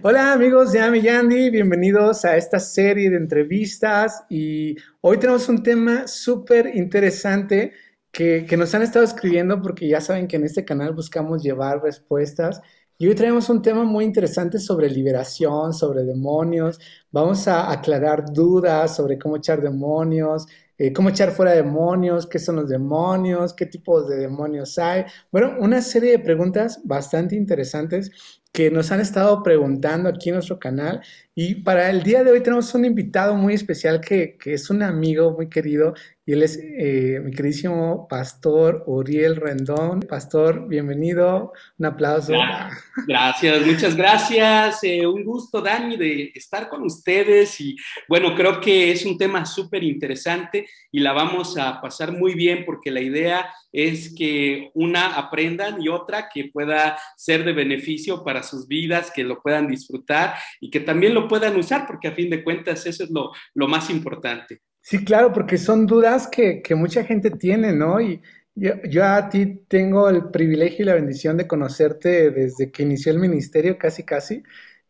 Hola amigos de Ami Yandy, bienvenidos a esta serie de entrevistas y hoy tenemos un tema súper interesante que nos han estado escribiendo porque ya saben que en este canal buscamos llevar respuestas y hoy traemos un tema muy interesante sobre liberación, sobre demonios, vamos a aclarar dudas sobre cómo echar demonios, cómo echar fuera demonios, qué son los demonios, qué tipos de demonios hay, bueno, una serie de preguntas bastante interesantes que nos han estado preguntando aquí en nuestro canal. Y para el día de hoy tenemos un invitado muy especial que es un amigo muy querido y él es mi queridísimo Pastor Uriel Rendón. Pastor, bienvenido, un aplauso. Gra- Gracias, muchas gracias. Un gusto, Dani, de estar con ustedes. Y bueno, creo que es un tema súper interesante y la vamos a pasar muy bien porque la idea es que una aprendan y otra que pueda ser de beneficio para sus vidas, que lo puedan disfrutar y que también lo puedan usar porque a fin de cuentas eso es lo más importante. Sí, claro, porque son dudas que mucha gente tiene, ¿no? Y yo a ti tengo el privilegio y la bendición de conocerte desde que inició el ministerio, casi, casi,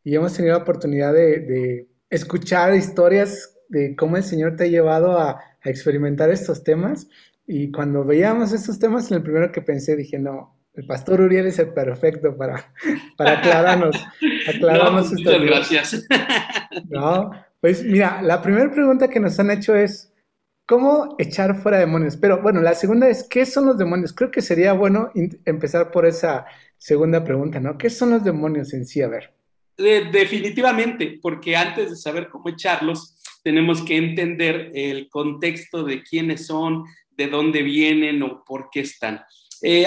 y hemos tenido la oportunidad de escuchar historias de cómo el Señor te ha llevado a experimentar estos temas. Y cuando veíamos estos temas, el primero que pensé, dije, no, el pastor Uriel es el perfecto para No, pues aclararnos estas muchas dudas. gracias. No, pues mira, la primera pregunta que nos han hecho es, ¿cómo echar fuera demonios? Pero bueno, la segunda es, ¿qué son los demonios? Creo que sería bueno empezar por esa segunda pregunta, ¿no? ¿Qué son los demonios en sí? A ver. Definitivamente, porque antes de saber cómo echarlos, tenemos que entender el contexto de quiénes son, de dónde vienen o por qué están.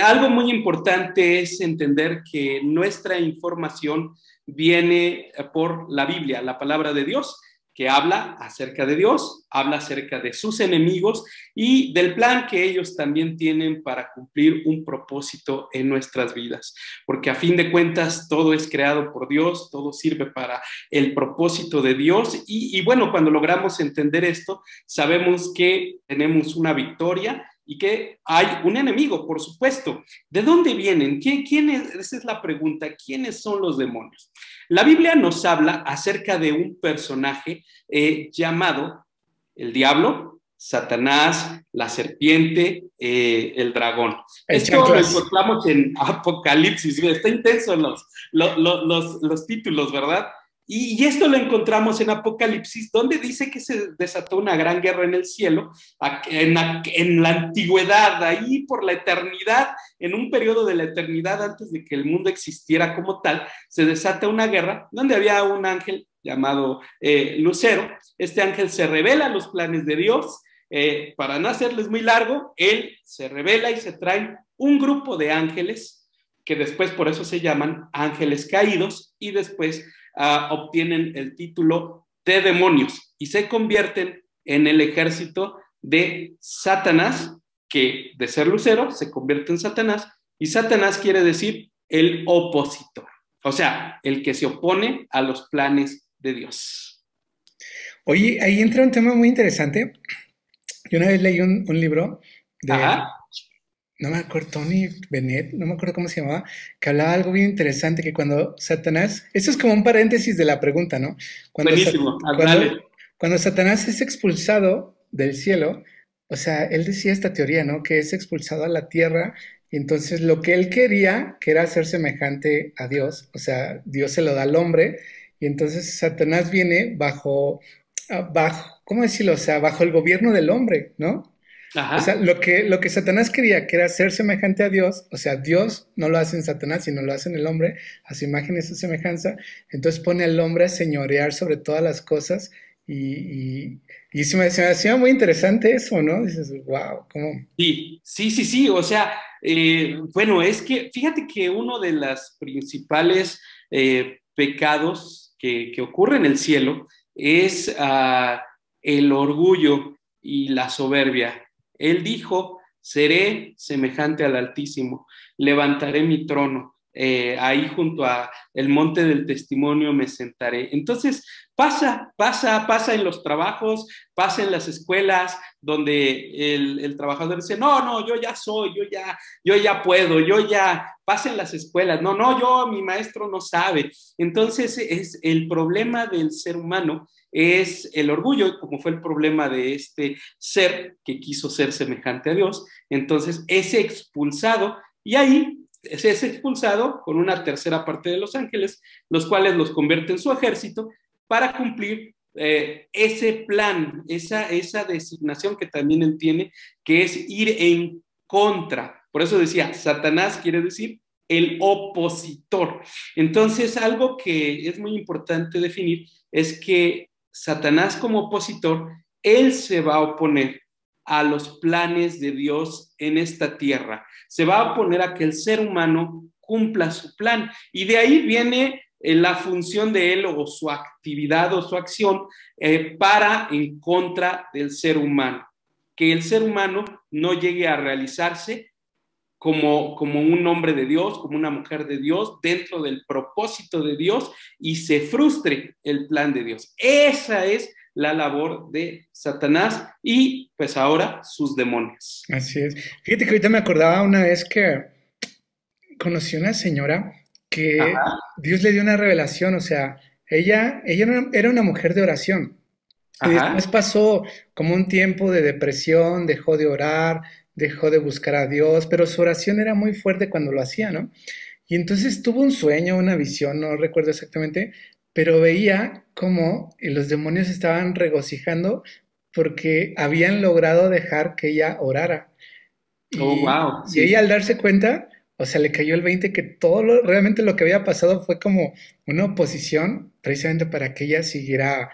Algo muy importante es entender que nuestra información viene por la Biblia, la palabra de Dios, que habla acerca de Dios, habla acerca de sus enemigos y del plan que ellos también tienen para cumplir un propósito en nuestras vidas. Porque a fin de cuentas todo es creado por Dios, todo sirve para el propósito de Dios y bueno, cuando logramos entender esto, sabemos que tenemos una victoria y que hay un enemigo, por supuesto. ¿De dónde vienen? ¿Quién es? Esa es la pregunta. ¿Quiénes son los demonios? La Biblia nos habla acerca de un personaje llamado el diablo, Satanás, la serpiente, el dragón. El Esto lo chanclas. encontramos en Apocalipsis. Está intenso los títulos, ¿verdad? Y esto lo encontramos en Apocalipsis, donde dice que se desató una gran guerra en el cielo, en la antigüedad, ahí por la eternidad, en un periodo de la eternidad antes de que el mundo existiera como tal, se desata una guerra donde había un ángel llamado Lucero. Este ángel se revela los planes de Dios. Para no hacerles muy largo, él se revela y se trae un grupo de ángeles que después por eso se llaman ángeles caídos y después obtienen el título de demonios y se convierten en el ejército de Satanás, que de ser lucero se convierte en Satanás, y Satanás quiere decir el opositor, o sea, el que se opone a los planes de Dios. Oye, ahí entra un tema muy interesante. Yo una vez leí un libro de, Ajá, no me acuerdo, Tony Bennett, no me acuerdo cómo se llamaba, que hablaba algo bien interesante, que cuando Satanás, eso es como un paréntesis de la pregunta, ¿no? Cuando, buenísimo, cuando, dale. cuando Satanás es expulsado del cielo, o sea, él decía esta teoría, ¿no? Que es expulsado a la tierra, y entonces lo que él quería, que era ser semejante a Dios, o sea, Dios se lo da al hombre, y entonces Satanás viene bajo, ¿cómo decirlo? O sea, bajo el gobierno del hombre, ¿no? O sea, Ajá. lo que Satanás quería, que era ser semejante a Dios, o sea, Dios no lo hace en Satanás, sino lo hace en el hombre, a su imagen y a su semejanza, entonces pone al hombre a señorear sobre todas las cosas y se me hacía muy interesante eso, ¿no? Dices, wow, ¿cómo? Sí, sí, sí, sí, o sea, bueno, es que fíjate que uno de los principales pecados que ocurre en el cielo es el orgullo y la soberbia. Él dijo, seré semejante al Altísimo, levantaré mi trono. ahí junto a el monte del testimonio me sentaré. Entonces, pasa en los trabajos, pasa en las escuelas, donde el trabajador dice, no, yo ya soy, yo ya puedo, pasa en las escuelas, no, mi maestro no sabe. Entonces, es el problema del ser humano es el orgullo, como fue el problema de este ser que quiso ser semejante a Dios. Entonces, es expulsado y ahí es expulsado con una tercera parte de los ángeles, los cuales los convierte en su ejército para cumplir ese plan, esa designación que también él tiene, que es ir en contra. Por eso decía, Satanás quiere decir el opositor. Entonces, algo que es muy importante definir es que Satanás como opositor, él se va a oponer a los planes de Dios en esta tierra. Se va a oponer a que el ser humano cumpla su plan. Y de ahí viene la función de él o su actividad o su acción para en contra del ser humano. Que el ser humano no llegue a realizarse como un hombre de Dios, como una mujer de Dios, dentro del propósito de Dios y se frustre el plan de Dios. Esa es la labor de Satanás y pues ahora sus demonios. Así es. Fíjate que ahorita me acordaba una vez que conocí a una señora que Ajá, Dios le dio una revelación, o sea, ella era una mujer de oración. Y ajá. después pasó como un tiempo de depresión, dejó de orar, dejó de buscar a Dios, pero su oración era muy fuerte cuando lo hacía, ¿no? Y entonces tuvo un sueño, una visión, no recuerdo exactamente, pero veía cómo los demonios estaban regocijando porque habían logrado dejar que ella orara. Oh, Y, wow, y ella sí. al darse cuenta, o sea, le cayó el 20 que realmente lo que había pasado fue como una oposición precisamente para que ella siguiera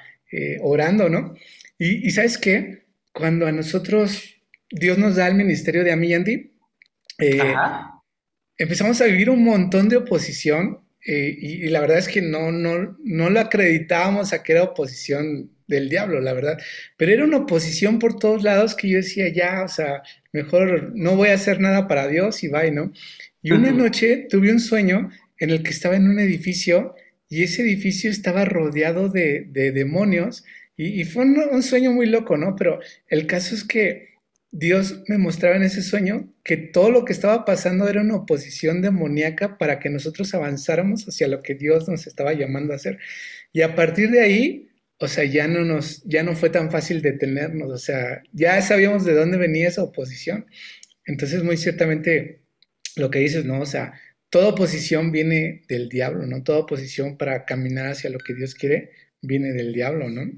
orando, ¿no? Y ¿sabes qué? Cuando a nosotros Dios nos da el ministerio de a mí y Andy, eh, Ajá. empezamos a vivir un montón de oposición y la verdad es que no lo acreditábamos a que era oposición del diablo, la verdad, pero era una oposición por todos lados que yo decía, ya, o sea, mejor no voy a hacer nada para Dios y bye, ¿no? Y una Ujú. noche tuve un sueño en el que estaba en un edificio y ese edificio estaba rodeado de demonios y fue un sueño muy loco, ¿no? Pero el caso es que Dios me mostraba en ese sueño que todo lo que estaba pasando era una oposición demoníaca para que nosotros avanzáramos hacia lo que Dios nos estaba llamando a hacer. Y a partir de ahí, o sea, ya no fue tan fácil detenernos, o sea, ya sabíamos de dónde venía esa oposición. Entonces, muy ciertamente lo que dices, ¿no? O sea, toda oposición viene del diablo, ¿no? Toda oposición para caminar hacia lo que Dios quiere viene del diablo, ¿no?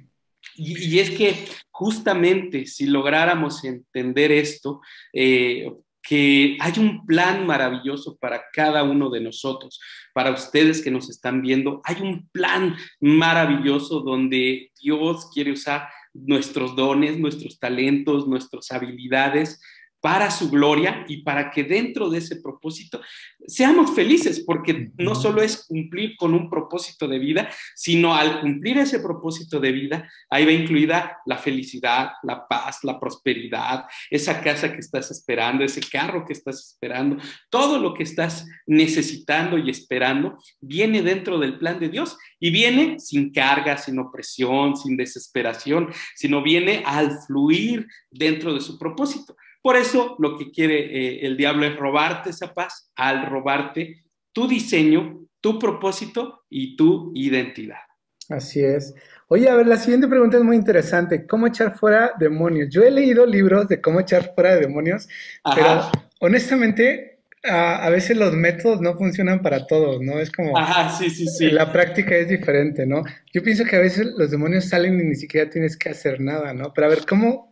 Y es que justamente si lográramos entender esto, que hay un plan maravilloso para cada uno de nosotros, para ustedes que nos están viendo, hay un plan maravilloso donde Dios quiere usar nuestros dones, nuestros talentos, nuestras habilidades para su gloria y para que dentro de ese propósito seamos felices, porque no Ujú. solo es cumplir con un propósito de vida, sino al cumplir ese propósito de vida, ahí va incluida la felicidad, la paz, la prosperidad, esa casa que estás esperando, ese carro que estás esperando, todo lo que estás necesitando y esperando viene dentro del plan de Dios y viene sin carga, sin opresión, sin desesperación, sino viene al fluir dentro de su propósito. Por eso lo que quiere el diablo es robarte esa paz al robarte tu diseño, tu propósito y tu identidad. Así es. Oye, a ver, la siguiente pregunta es muy interesante. ¿Cómo echar fuera demonios? Yo he leído libros de cómo echar fuera demonios, pero Ajá, honestamente, a veces los métodos no funcionan para todos, ¿no? Es como, ajá, sí, sí, sí. la práctica es diferente, ¿no? Yo pienso que a veces los demonios salen y ni siquiera tienes que hacer nada, ¿no? Pero a ver, ¿cómo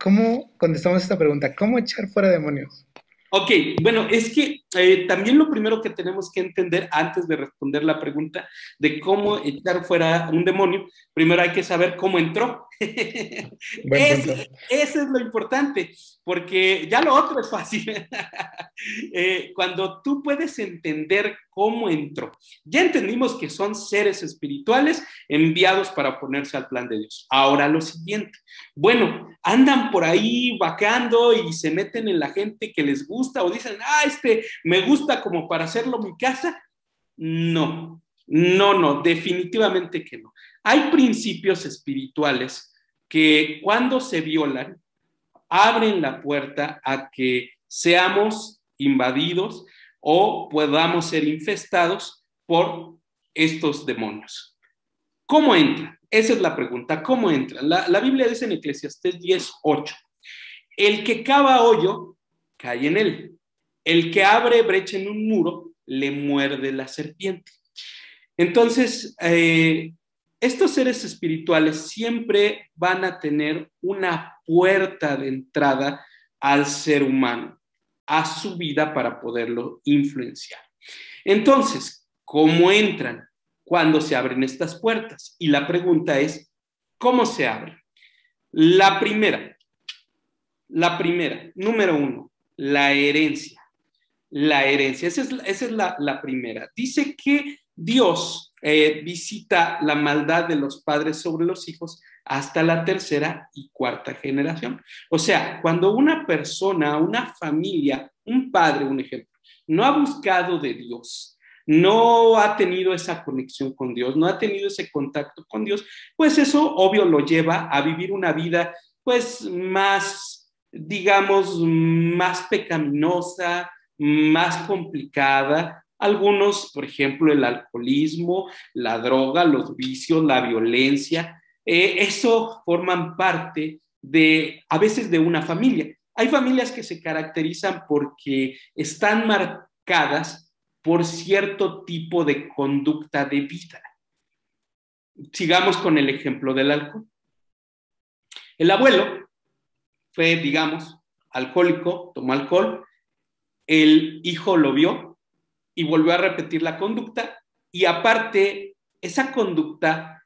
contestamos esta pregunta? ¿Cómo echar fuera demonios? Ok, bueno, es que también lo primero que tenemos que entender antes de responder la pregunta de cómo echar fuera un demonio, primero hay que saber cómo entró. Buen punto. Eso es lo importante, porque ya lo otro es fácil. Cuando tú puedes entender cómo entró, ya entendimos que son seres espirituales enviados para ponerse al plan de Dios. Ahora lo siguiente, bueno, andan por ahí vacando y se meten en la gente que les gusta o dicen, me gusta como para hacerlo mi casa. No, no, no, definitivamente que no. Hay principios espirituales que cuando se violan abren la puerta a que seamos invadidos o podamos ser infestados por estos demonios. ¿Cómo entran? Esa es la pregunta, ¿cómo entran? La Biblia dice en Eclesiastés 10:8, el que cava hoyo, cae en él. El que abre brecha en un muro, le muerde la serpiente. Entonces, estos seres espirituales siempre van a tener una puerta de entrada al ser humano, a su vida para poderlo influenciar. Entonces, ¿cómo entran? Cuando se abren estas puertas. Y la pregunta es, ¿cómo se abren? La primera, número uno, la herencia. La herencia, esa es la primera. Dice que Dios visita la maldad de los padres sobre los hijos hasta la tercera y cuarta generación. O sea, cuando una persona, una familia, un padre, un ejemplo, no ha buscado de Dios, no ha tenido esa conexión con Dios, no ha tenido ese contacto con Dios, pues eso obvio lo lleva a vivir una vida pues más, digamos, más pecaminosa, más complicada. Algunos, por ejemplo, el alcoholismo, la droga, los vicios, la violencia, eso forman parte de, a veces, de una familia. Hay familias que se caracterizan porque están marcadas por cierto tipo de conducta de vida. Sigamos con el ejemplo del alcohol. El abuelo fue, digamos, alcohólico, tomó alcohol, el hijo lo vio y volvió a repetir la conducta y aparte esa conducta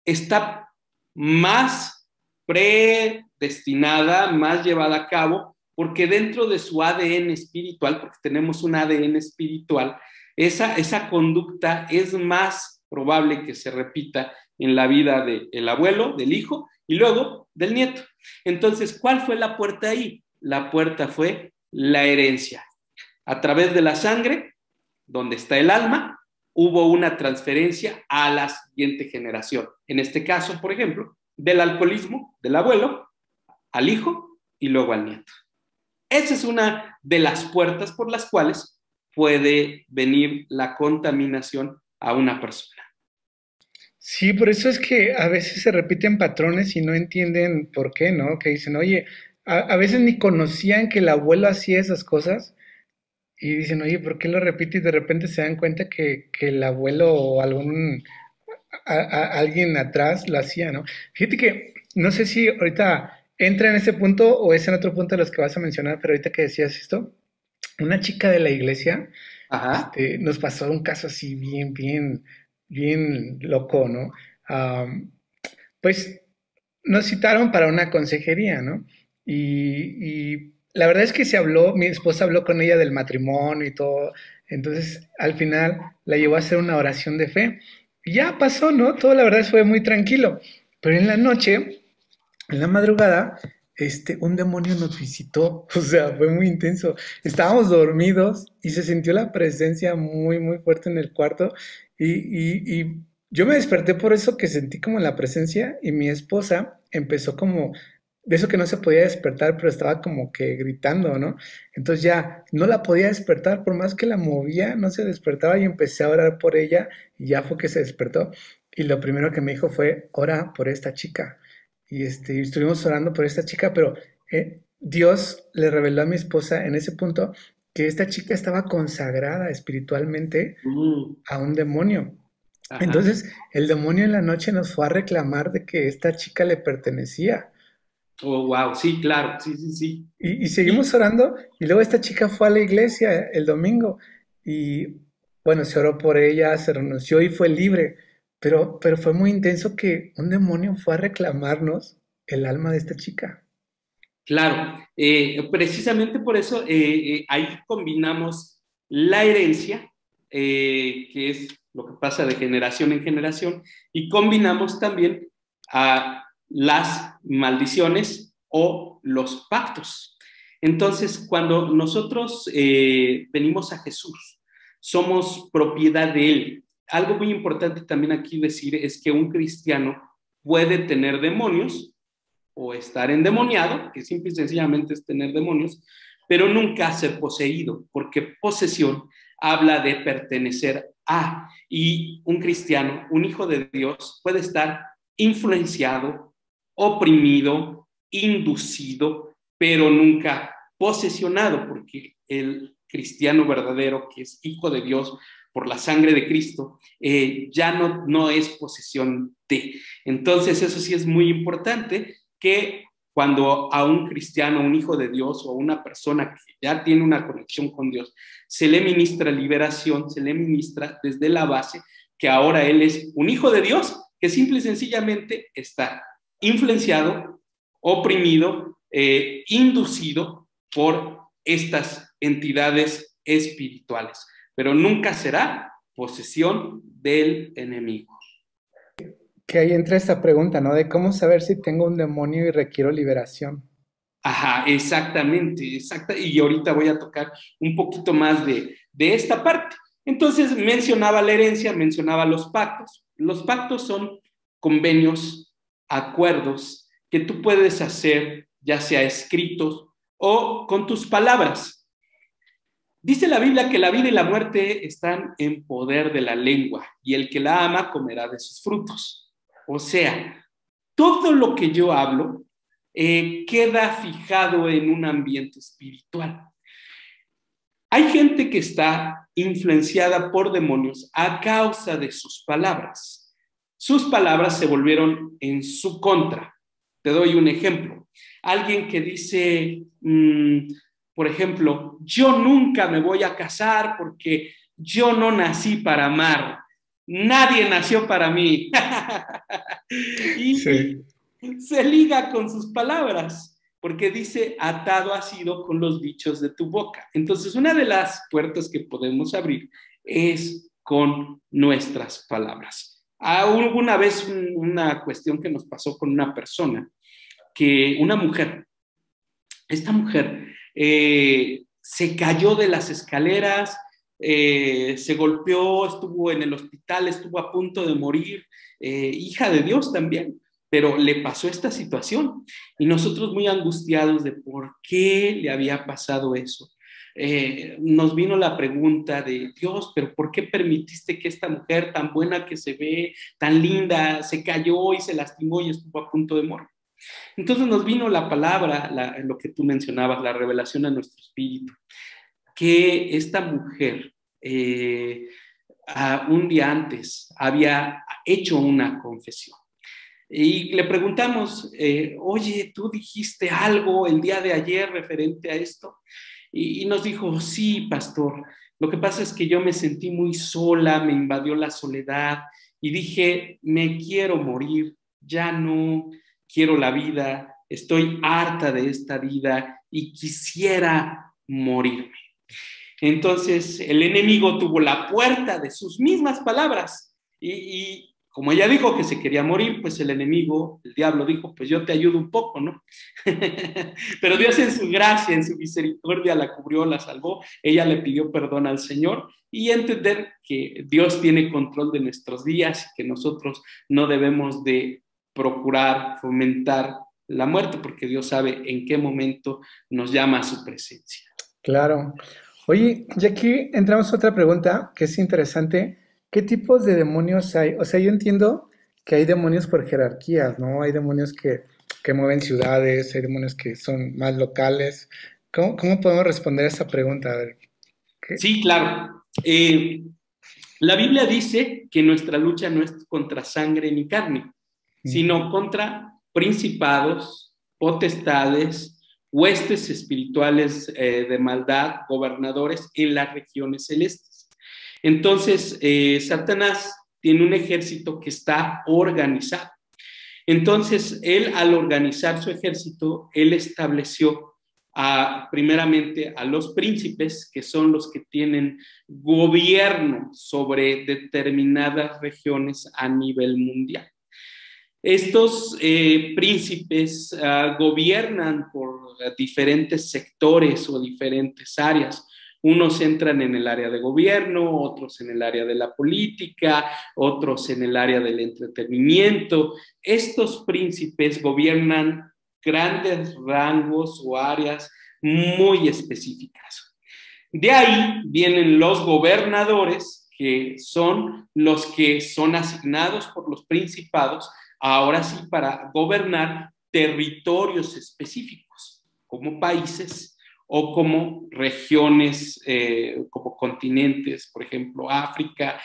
está más predestinada, más llevada a cabo porque dentro de su ADN espiritual, porque tenemos un ADN espiritual, esa conducta es más probable que se repita en la vida del abuelo, del hijo y luego del nieto. Entonces, ¿cuál fue la puerta ahí? La puerta fue la herencia. A través de la sangre, donde está el alma, hubo una transferencia a la siguiente generación. En este caso, por ejemplo, del alcoholismo del abuelo al hijo y luego al nieto. Esa es una de las puertas por las cuales puede venir la contaminación a una persona. Sí, por eso es que a veces se repiten patrones y no entienden por qué, ¿no? Que dicen, oye, a veces ni conocían que el abuelo hacía esas cosas y dicen, oye, ¿por qué lo repite? Y de repente se dan cuenta que el abuelo o alguien atrás lo hacía, ¿no? Fíjate que no sé si ahorita entra en ese punto o es en otro punto de los que vas a mencionar, pero ahorita que decías esto, una chica de la iglesia, Ajá. nos pasó un caso así bien, bien, bien loco, ¿no? Am, pues nos citaron para una consejería, ¿no? Y la verdad es que se habló, mi esposa habló con ella del matrimonio y todo, entonces al final la llevó a hacer una oración de fe. Y ya pasó, ¿no? Todo la verdad fue muy tranquilo. Pero en la noche, en la madrugada, un demonio nos visitó, o sea, fue muy intenso. Estábamos dormidos y se sintió la presencia muy, muy fuerte en el cuarto y yo me desperté por eso que sentí como la presencia y mi esposa empezó como de eso que no se podía despertar, pero estaba como que gritando, ¿no? Entonces ya no la podía despertar, por más que la movía, no se despertaba y empecé a orar por ella y ya fue que se despertó. Y lo primero que me dijo fue, ora por esta chica. Y estuvimos orando por esta chica, pero Dios le reveló a mi esposa en ese punto que esta chica estaba consagrada espiritualmente a un demonio. Ajá. Entonces, el demonio en la noche nos fue a reclamar de que esta chica le pertenecía. Oh, wow, sí, claro, sí, sí, sí. Y Y seguimos orando y luego esta chica fue a la iglesia el domingo y bueno, se oró por ella, se renunció y fue libre, pero fue muy intenso que un demonio fue a reclamarnos el alma de esta chica. claro, precisamente por eso ahí combinamos la herencia, que es lo que pasa de generación en generación, y combinamos también a las maldiciones o los pactos. Entonces, cuando nosotros venimos a Jesús, somos propiedad de Él. Algo muy importante también aquí decir es que un cristiano puede tener demonios o estar endemoniado, que simple y sencillamente es tener demonios, pero nunca ser poseído, porque posesión habla de pertenecer a, y un cristiano, un hijo de Dios, puede estar influenciado, oprimido, inducido, pero nunca posesionado, porque el cristiano verdadero, que es hijo de Dios por la sangre de Cristo, ya no es posesión de. Entonces, eso sí es muy importante, que cuando a un cristiano, un hijo de Dios o una persona que ya tiene una conexión con Dios, se le ministra liberación, se le ministra desde la base que ahora él es un hijo de Dios que simple y sencillamente está influenciado, oprimido, inducido por estas entidades espirituales, pero nunca será posesión del enemigo. Que ahí entra esta pregunta, ¿no? De cómo saber si tengo un demonio y requiero liberación. Ajá, exactamente, exacta. Y ahorita voy a tocar un poquito más de esta parte. Entonces mencionaba la herencia, mencionaba los pactos. Los pactos son convenios, acuerdos que tú puedes hacer, ya sea escritos o con tus palabras. Dice la Biblia que la vida y la muerte están en poder de la lengua y el que la ama comerá de sus frutos. O sea, todo lo que yo hablo queda fijado en un ambiente espiritual. Hay gente que está influenciada por demonios a causa de sus palabras. Sus palabras se volvieron en su contra. Te doy un ejemplo. Alguien que dice, por ejemplo, yo nunca me voy a casar porque yo no nací para amar. Nadie nació para mí. Sí. Y se liga con sus palabras, porque dice, atado ha sido con los dichos de tu boca. Entonces, una de las puertas que podemos abrir es con nuestras palabras. Hubo una vez una cuestión que nos pasó con una persona, que una mujer, esta mujer se cayó de las escaleras, se golpeó, estuvo en el hospital, estuvo a punto de morir, hija de Dios también, pero le pasó esta situación y nosotros muy angustiados de por qué le había pasado eso. Nos vino la pregunta de Dios, pero ¿por qué permitiste que esta mujer tan buena que se ve, tan linda, se cayó y se lastimó y estuvo a punto de morir? Entonces nos vino la palabra, lo que tú mencionabas, la revelación a nuestro espíritu, que esta mujer un día antes había hecho una confesión. Y le preguntamos, oye, ¿tú dijiste algo el día de ayer referente a esto? Y nos dijo, sí, pastor, lo que pasa es que yo me sentí muy sola, me invadió la soledad y dije, me quiero morir, ya no quiero la vida, estoy harta de esta vida y quisiera morirme. Entonces el enemigo tuvo la puerta de sus mismas palabras y como ella dijo que se quería morir, pues el enemigo, el diablo dijo, pues yo te ayudo un poco, ¿no? Pero Dios en su gracia, en su misericordia la cubrió, la salvó, ella le pidió perdón al Señor y entender que Dios tiene control de nuestros días y que nosotros no debemos de procurar fomentar la muerte porque Dios sabe en qué momento nos llama a su presencia. Claro. Oye, y aquí entramos a otra pregunta que es interesante. ¿Qué tipos de demonios hay? O sea, yo entiendo que hay demonios por jerarquías, ¿no? Hay demonios que mueven ciudades, hay demonios que son más locales. ¿Cómo podemos responder a esa pregunta? A ver, ¿qué? Sí, claro. La Biblia dice que nuestra lucha no es contra sangre ni carne, Mm. sino contra principados, potestades, huestes espirituales de maldad, gobernadores en las regiones celestes. Entonces, Satanás tiene un ejército que está organizado. Entonces, él al organizar su ejército, él estableció primeramente a los príncipes, que son los que tienen gobierno sobre determinadas regiones a nivel mundial. Estos príncipes gobiernan por diferentes sectores o diferentes áreas. Unos entran en el área de gobierno, otros en el área de la política, otros en el área del entretenimiento. Estos príncipes gobiernan grandes rangos o áreas muy específicas. De ahí vienen los gobernadores, que son los que son asignados por los principados, ahora sí, para gobernar territorios específicos, como países o como regiones, como continentes, por ejemplo, África,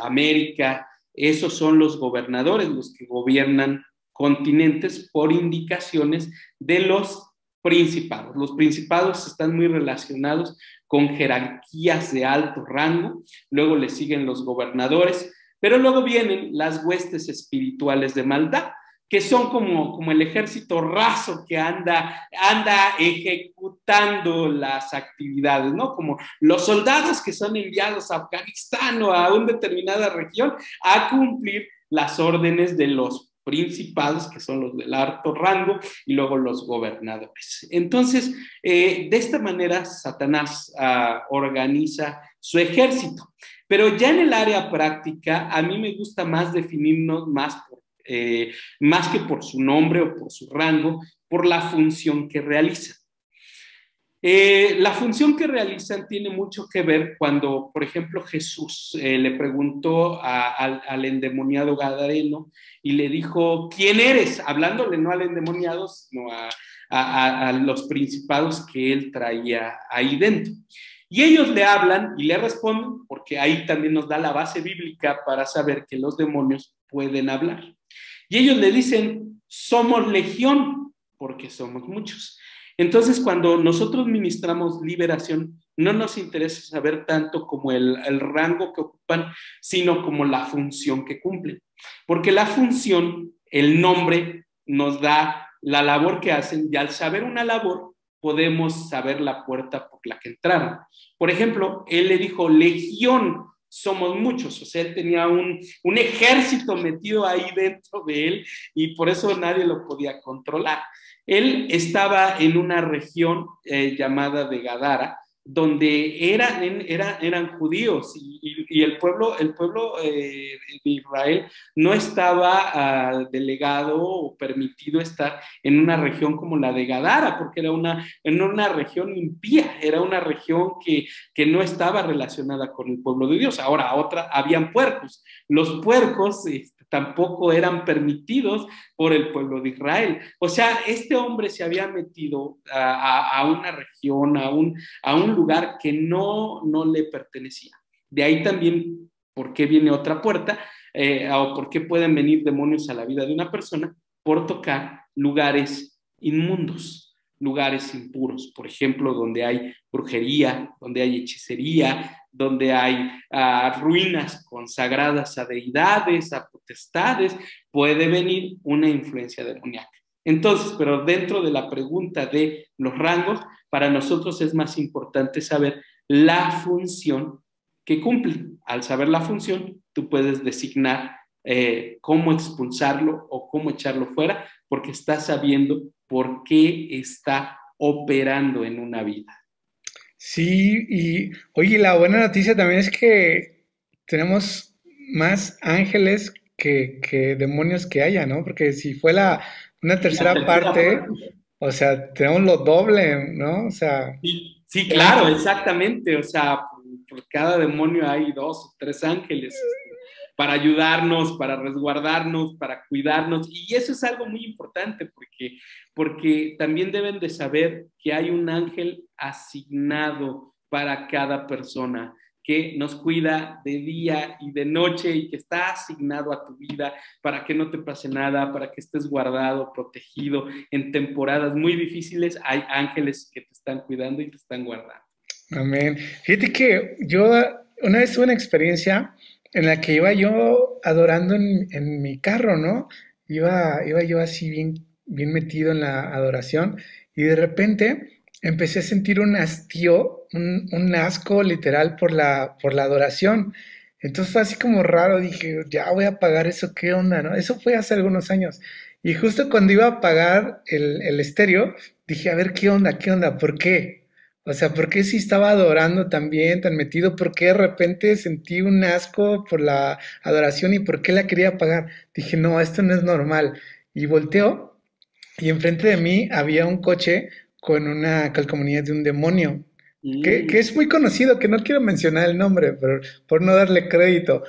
América. Esos son los gobernadores, los que gobiernan continentes por indicaciones de los principados. Los principados están muy relacionados con jerarquías de alto rango, luego le siguen los gobernadores, pero luego vienen las huestes espirituales de maldad, que son como el ejército raso que anda ejecutando las actividades, ¿no? Como los soldados que son enviados a Afganistán o a una determinada región a cumplir las órdenes de los principados, que son los del alto rango, y luego los gobernadores. Entonces, de esta manera, Satanás organiza su ejército. Pero ya en el área práctica, a mí me gusta más definirnos más que por su nombre o por su rango, por la función que realizan. La función que realizan tiene mucho que ver cuando, por ejemplo, Jesús le preguntó al endemoniado gadareno y le dijo, ¿quién eres? Hablándole no al endemoniado, sino a los principados que él traía ahí dentro. Y ellos le hablan y le responden, porque ahí también nos da la base bíblica para saber que los demonios pueden hablar. Y ellos le dicen, somos legión, porque somos muchos. Entonces, cuando nosotros ministramos liberación, no nos interesa saber tanto como el rango que ocupan, sino como la función que cumplen. Porque la función, el nombre, nos da la labor que hacen, y al saber una labor, podemos saber la puerta por la que entraron. Por ejemplo, él le dijo, legión, somos muchos, o sea, él tenía un ejército metido ahí dentro de él y por eso nadie lo podía controlar. Él estaba en una región llamada de Gadara, donde eran judíos y el pueblo de Israel no estaba delegado o permitido estar en una región como la de Gadara, porque en una región impía, era una región que no estaba relacionada con el pueblo de Dios. Ahora, habían puercos. Los puercos tampoco eran permitidos por el pueblo de Israel. O sea, este hombre se había metido a una región, a un lugar que no le pertenecía. De ahí también, ¿por qué viene otra puerta? O por qué pueden venir demonios a la vida de una persona por tocar lugares inmundos, lugares impuros, por ejemplo, donde hay brujería, donde hay hechicería, donde hay ruinas consagradas a deidades, a potestades, puede venir una influencia demoníaca. Entonces, pero dentro de la pregunta de los rangos, para nosotros es más importante saber la función que cumplen. Al saber la función, tú puedes designar cómo expulsarlo o cómo echarlo fuera, porque estás sabiendo por qué está operando en una vida. Sí, y oye, la buena noticia también es que tenemos más ángeles que demonios que haya, ¿no? Porque si fue una La tercera tercera parte, parte. o sea, tenemos lo doble, ¿no? O sea, Sí, sí, de claro, ángeles. exactamente. O sea, por cada demonio hay 2 o 3 ángeles para ayudarnos, para resguardarnos, para cuidarnos. Y eso es algo muy importante porque también deben de saber que hay un ángel asignado para cada persona que nos cuida de día y de noche y que está asignado a tu vida para que no te pase nada, para que estés guardado, protegido. En temporadas muy difíciles hay ángeles que te están cuidando y te están guardando. Amén. Fíjate que yo una vez tuve una experiencia en la que iba yo adorando en mi carro, ¿no? Iba yo así bien metido en la adoración y de repente empecé a sentir un hastío, un asco literal por la adoración. Entonces fue así como raro, dije, ya voy a apagar eso, ¿qué onda, no? Eso fue hace algunos años. Y justo cuando iba a apagar el estéreo, dije, a ver, qué onda? ¿Por qué? O sea, ¿por qué si estaba adorando tan bien, tan metido? ¿Por qué de repente sentí un asco por la adoración y por qué la quería apagar? Dije, no, esto no es normal. Y volteo y enfrente de mí había un coche con una calcomanía de un demonio, que Mm. es muy conocido, que no quiero mencionar el nombre por no darle crédito.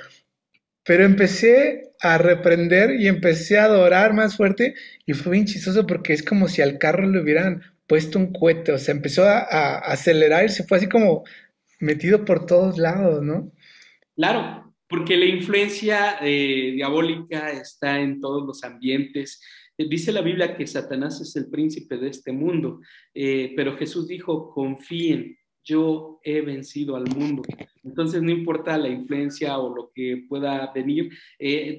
Pero empecé a reprender y empecé a adorar más fuerte y fue bien chistoso porque es como si al carro le hubieran puesto un cohete, o sea, empezó a acelerar y se fue así como metido por todos lados, ¿no? Claro, porque la influencia diabólica está en todos los ambientes. Dice la Biblia que Satanás es el príncipe de este mundo, pero Jesús dijo, confíen, yo he vencido al mundo. Entonces, no importa la influencia o lo que pueda venir,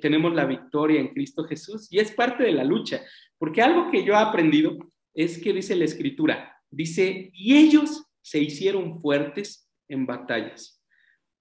tenemos la victoria en Cristo Jesús y es parte de la lucha, porque algo que yo he aprendido es que dice la Escritura, dice, y ellos se hicieron fuertes en batallas.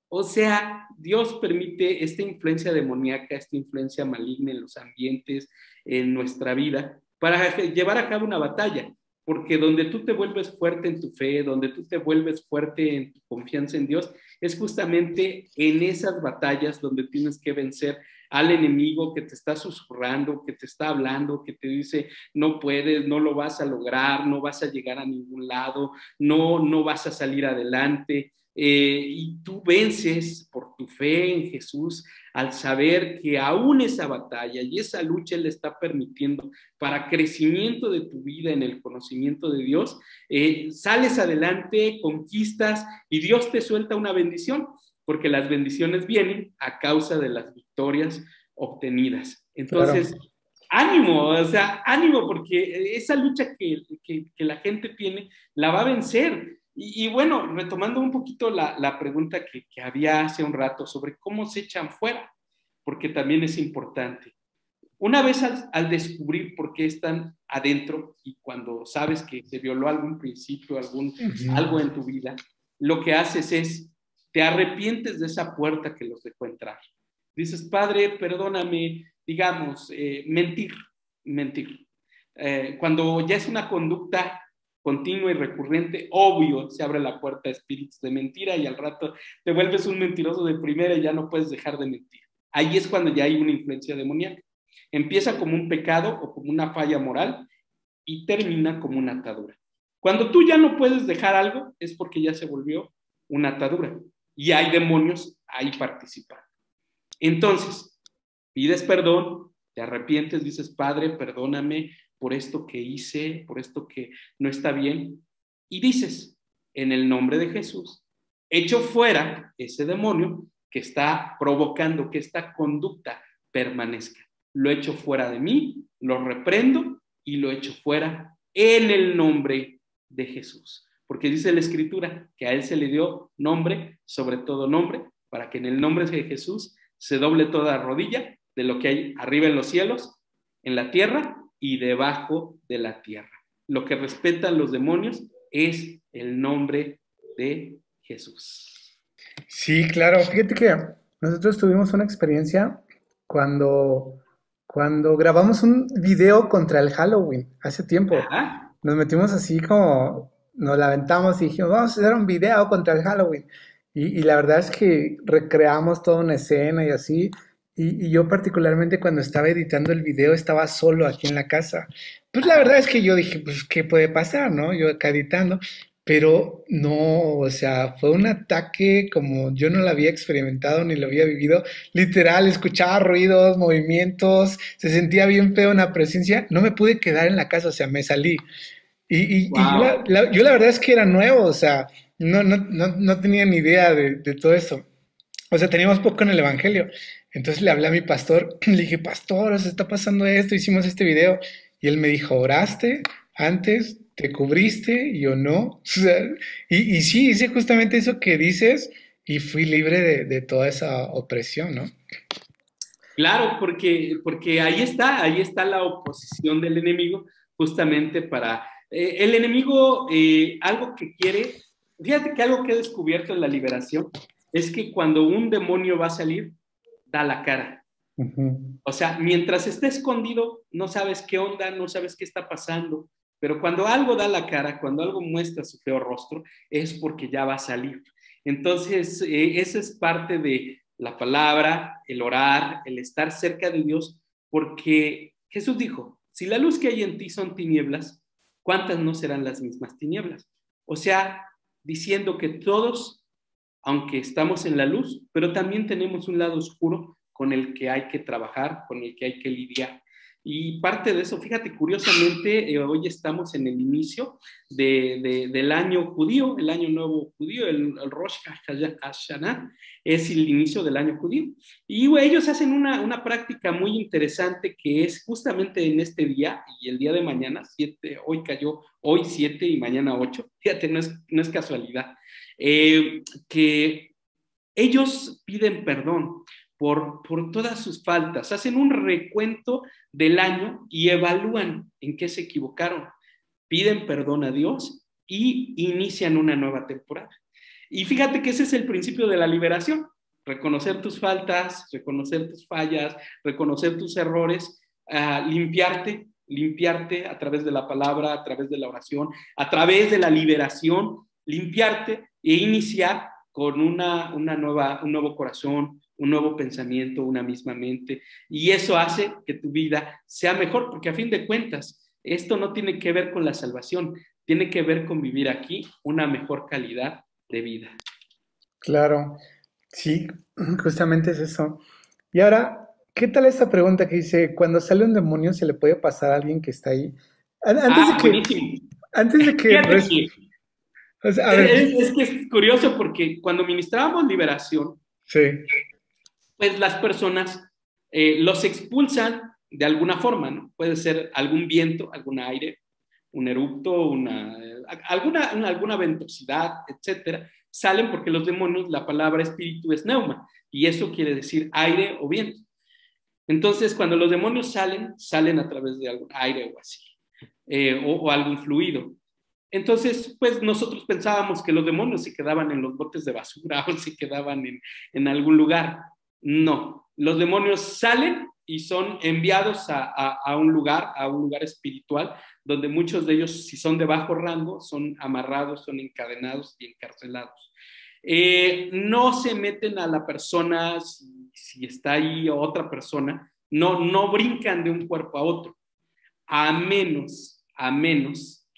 O sea, Dios permite esta influencia demoníaca, esta influencia maligna en los ambientes, en nuestra vida, para llevar a cabo una batalla. Porque donde tú te vuelves fuerte en tu fe, donde tú te vuelves fuerte en tu confianza en Dios, es justamente en esas batallas donde tienes que vencer al enemigo que te está susurrando, que te está hablando, que te dice, no puedes, no lo vas a lograr, no vas a llegar a ningún lado, no vas a salir adelante. Y tú vences por tu fe en Jesús al saber que aún esa batalla y esa lucha Él está permitiendo para crecimiento de tu vida en el conocimiento de Dios, sales adelante, conquistas y Dios te suelta una bendición, porque las bendiciones vienen a causa de las victorias obtenidas. Claro. Entonces, ánimo, o sea, ánimo, porque esa lucha que la gente tiene la va a vencer. Bueno, retomando un poquito la pregunta que había hace un rato sobre cómo se echan fuera, porque también es importante. Una vez al descubrir por qué están adentro y cuando sabes que se violó algún principio, Ujú. algo en tu vida, lo que haces es, te arrepientes de esa puerta que los dejó entrar. Dices, Padre, perdóname, digamos, mentir. Cuando ya es una conducta continua y recurrente, obvio, se abre la puerta a espíritus de mentira y al rato te vuelves un mentiroso de primera y ya no puedes dejar de mentir. Ahí es cuando ya hay una influencia demoníaca. Empieza como un pecado o como una falla moral y termina como una atadura. Cuando tú ya no puedes dejar algo es porque ya se volvió una atadura y hay demonios ahí participando. Entonces, pides perdón, te arrepientes, dices, Padre, perdóname por esto que hice, por esto que no está bien, y dices, en el nombre de Jesús, echo fuera ese demonio que está provocando que esta conducta permanezca. Lo echo fuera de mí, lo reprendo y lo echo fuera en el nombre de Jesús. Porque dice la Escritura que a Él se le dio nombre, sobre todo nombre, para que en el nombre de Jesús se doble toda rodilla de lo que hay arriba en los cielos, en la tierra y debajo de la tierra. Lo que respetan los demonios es el nombre de Jesús. Sí, claro. Fíjate que nosotros tuvimos una experiencia cuando, cuando grabamos un video contra el Halloween hace tiempo. Ajá. Nos metimos así como, nos la aventamos y dijimos, vamos a hacer un video contra el Halloween. Y la verdad es que recreamos toda una escena y así. Y yo particularmente cuando estaba editando el video estaba solo aquí en la casa. Pues la verdad Ajá. es que yo dije, pues, ¿qué puede pasar, no? Yo acá editando. Pero no, o sea, fue un ataque como yo no lo había experimentado ni lo había vivido. Literal, escuchaba ruidos, movimientos, se sentía bien feo una presencia. No me pude quedar en la casa, o sea, me salí. Y yo, Wow. yo la verdad es que era nuevo, o sea, no tenía ni idea de todo eso. O sea, teníamos poco en el Evangelio. Entonces le hablé a mi pastor, le dije, pastor, se está pasando esto, hicimos este video. Y él me dijo, ¿oraste antes? ¿Te cubriste? Y yo no. O sea, y sí, hice justamente eso que dices y fui libre de toda esa opresión, ¿no? Claro, porque ahí está la oposición del enemigo, justamente para... el enemigo, algo que quiere, fíjate que algo que he descubierto en la liberación es que cuando un demonio va a salir, da la cara. Ujú. O sea, mientras esté escondido, no sabes qué onda, no sabes qué está pasando, pero cuando algo da la cara, cuando algo muestra su feo rostro, es porque ya va a salir. Entonces, esa es parte de la palabra, el orar, el estar cerca de Dios, porque Jesús dijo, si la luz que hay en ti son tinieblas, ¿cuántas no serán las mismas tinieblas? O sea, diciendo que todos, aunque estamos en la luz, pero también tenemos un lado oscuro con el que hay que trabajar, con el que hay que lidiar. Y parte de eso, fíjate, curiosamente, hoy estamos en el inicio del año judío, el año nuevo judío, el Rosh Hashanah, es el inicio del año judío. Y ellos hacen una práctica muy interesante que es justamente en este día y el día de mañana, 7, hoy cayó, hoy 7 y mañana 8, fíjate, no es casualidad, que ellos piden perdón por todas sus faltas, hacen un recuento del año y evalúan en qué se equivocaron, piden perdón a Dios y inician una nueva temporada. Y fíjate que ese es el principio de la liberación, reconocer tus faltas, reconocer tus fallas, reconocer tus errores, limpiarte a través de la palabra, a través de la oración, a través de la liberación, limpiarte e iniciar con un nuevo corazón, un nuevo pensamiento, una misma mente. Y eso hace que tu vida sea mejor, porque a fin de cuentas, esto no tiene que ver con la salvación, tiene que ver con vivir aquí una mejor calidad de vida. Claro, sí, justamente es eso. Y ahora, ¿qué tal esta pregunta que dice, cuando sale un demonio se le puede pasar a alguien que está ahí? Antes de que, Buenísimo. antes de que, Fíjate que o sea, a ver, es que es curioso porque cuando ministrábamos liberación, sí, pues las personas los expulsan de alguna forma, ¿no? Puede ser algún viento, algún aire, un eructo, alguna ventosidad, etcétera. Salen porque los demonios, la palabra espíritu es neuma, y eso quiere decir aire o viento. Entonces, cuando los demonios salen a través de algún aire o así, o algún fluido. Entonces, pues nosotros pensábamos que los demonios se quedaban en los botes de basura o se quedaban en algún lugar. No, los demonios salen y son enviados a un lugar espiritual, donde muchos de ellos, si son de bajo rango, son amarrados, son encadenados y encarcelados. No se meten a la persona, si está ahí otra persona, no brincan de un cuerpo a otro, a menos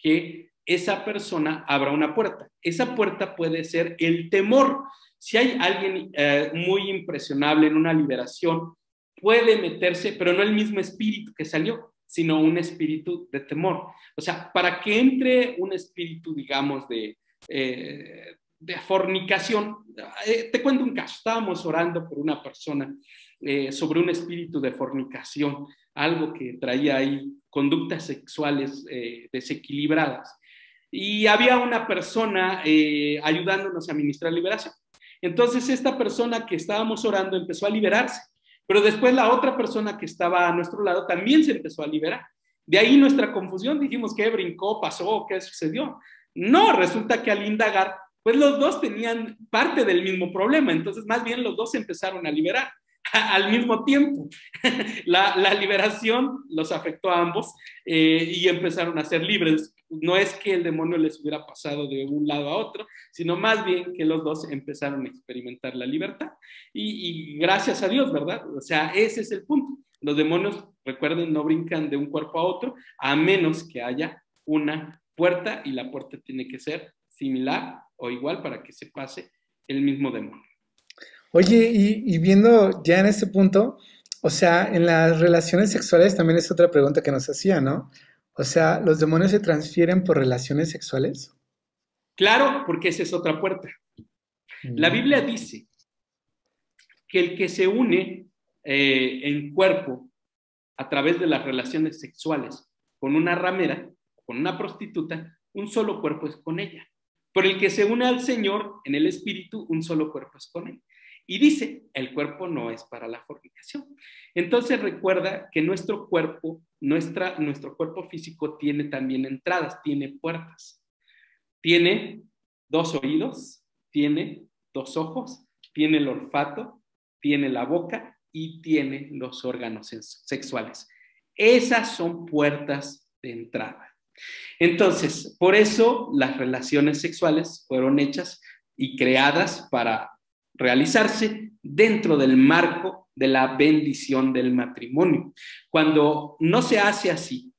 que esa persona abra una puerta. Esa puerta puede ser el temor. Si hay alguien muy impresionable en una liberación, puede meterse, pero no el mismo espíritu que salió, sino un espíritu de temor. O sea, para que entre un espíritu, digamos, de fornicación, te cuento un caso. Estábamos orando por una persona sobre un espíritu de fornicación, algo que traía ahí conductas sexuales desequilibradas. Y había una persona ayudándonos a administrar liberación. Entonces esta persona que estábamos orando empezó a liberarse, pero después la otra persona que estaba a nuestro lado también se empezó a liberar. De ahí nuestra confusión, dijimos, ¿qué brincó, pasó, qué sucedió? No, resulta que al indagar, pues los dos tenían parte del mismo problema, entonces más bien los dos se empezaron a liberar al mismo tiempo. La liberación los afectó a ambos y empezaron a ser libres. No es que el demonio les hubiera pasado de un lado a otro, sino más bien que los dos empezaron a experimentar la libertad. Y gracias a Dios, ¿verdad? O sea, ese es el punto. Los demonios, recuerden, no brincan de un cuerpo a otro, a menos que haya una puerta, y la puerta tiene que ser similar o igual para que se pase el mismo demonio. oye, y viendo ya en este punto, o sea, en las relaciones sexuales también es otra pregunta que nos hacía, ¿no? O sea, ¿los demonios se transfieren por relaciones sexuales? Claro, porque esa es otra puerta. La Biblia Mm. dice que el que se une en cuerpo a través de las relaciones sexuales con una ramera, con una prostituta, un solo cuerpo es con ella. Por el que se une al Señor en el Espíritu, un solo cuerpo es con él. Y dice, el cuerpo no es para la fornicación. Entonces recuerda que nuestro cuerpo, nuestro cuerpo físico tiene también entradas, tiene puertas. Tiene dos oídos, tiene dos ojos, tiene el olfato, tiene la boca y tiene los órganos sexuales. Esas son puertas de entrada. Entonces, por eso las relaciones sexuales fueron hechas y creadas para realizarse dentro del marco de la bendición del matrimonio. Cuando no se hace así,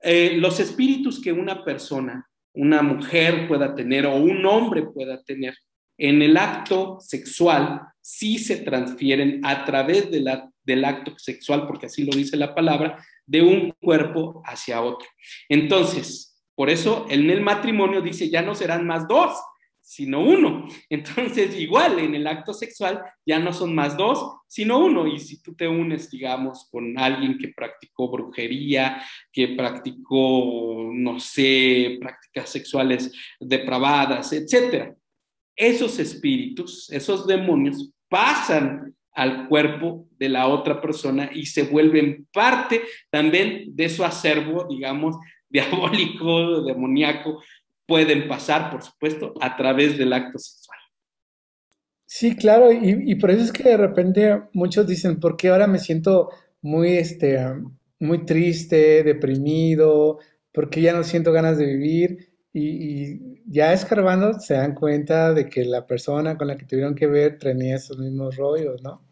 los espíritus que una persona, una mujer pueda tener o un hombre pueda tener en el acto sexual, sí se transfieren a través del acto sexual, porque así lo dice la palabra, de un cuerpo hacia otro. Entonces, por eso en el matrimonio dice, ya no serán más dos, sino uno. Entonces, igual en el acto sexual ya no son más dos, sino uno. Y si tú te unes, digamos, con alguien que practicó brujería, que practicó, no sé, prácticas sexuales depravadas, etcétera, esos espíritus, esos demonios, pasan al cuerpo de la otra persona y se vuelven parte también de su acervo, digamos, diabólico, demoníaco. Pueden pasar, por supuesto, a través del acto sexual. Sí, claro, y por eso es que de repente muchos dicen, ¿por qué ahora me siento muy, muy triste, deprimido? ¿Por qué ya no siento ganas de vivir? Y ya escarbando se dan cuenta de que la persona con la que tuvieron que ver tenía esos mismos rollos, ¿no?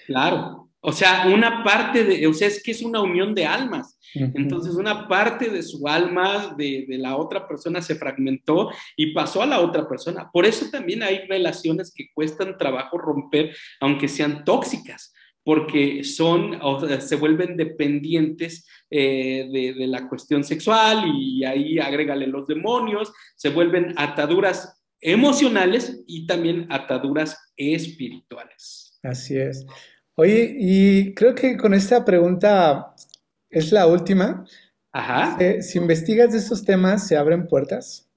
Claro, o sea, una parte o sea, es que es una unión de almas. Ujú. Entonces, una parte de su alma, de la otra persona, se fragmentó y pasó a la otra persona. Por eso también hay relaciones que cuestan trabajo romper, aunque sean tóxicas, porque son, o sea, se vuelven dependientes de la cuestión sexual y ahí agrégale los demonios, se vuelven ataduras emocionales y también ataduras espirituales. Así es. Oye, y creo que con esta pregunta es la última. Ajá. Si investigas de estos temas, ¿se abren puertas?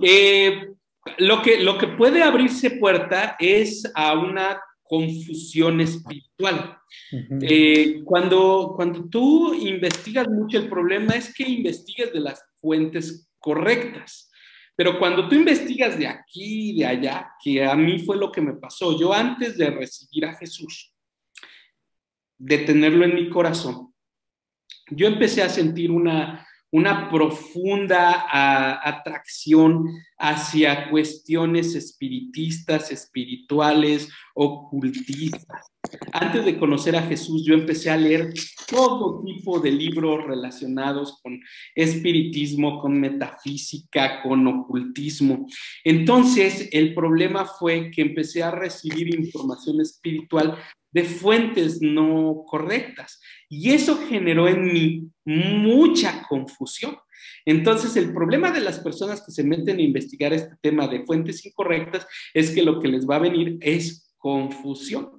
Eh, lo que puede abrirse puerta es a una confusión espiritual. Ujú. Cuando tú investigas mucho, el problema es que investigas de las fuentes correctas. Pero cuando tú investigas de aquí y de allá, que a mí fue lo que me pasó, yo antes de recibir a Jesús, de tenerlo en mi corazón, yo empecé a sentir una profunda atracción hacia cuestiones espiritistas, espirituales, ocultistas. Antes de conocer a Jesús, yo empecé a leer todo tipo de libros relacionados con espiritismo, con metafísica, con ocultismo. Entonces, el problema fue que empecé a recibir información espiritual de fuentes no correctas. Y eso generó en mí mucha confusión. Entonces, el problema de las personas que se meten a investigar este tema de fuentes incorrectas es que lo que les va a venir es confusión.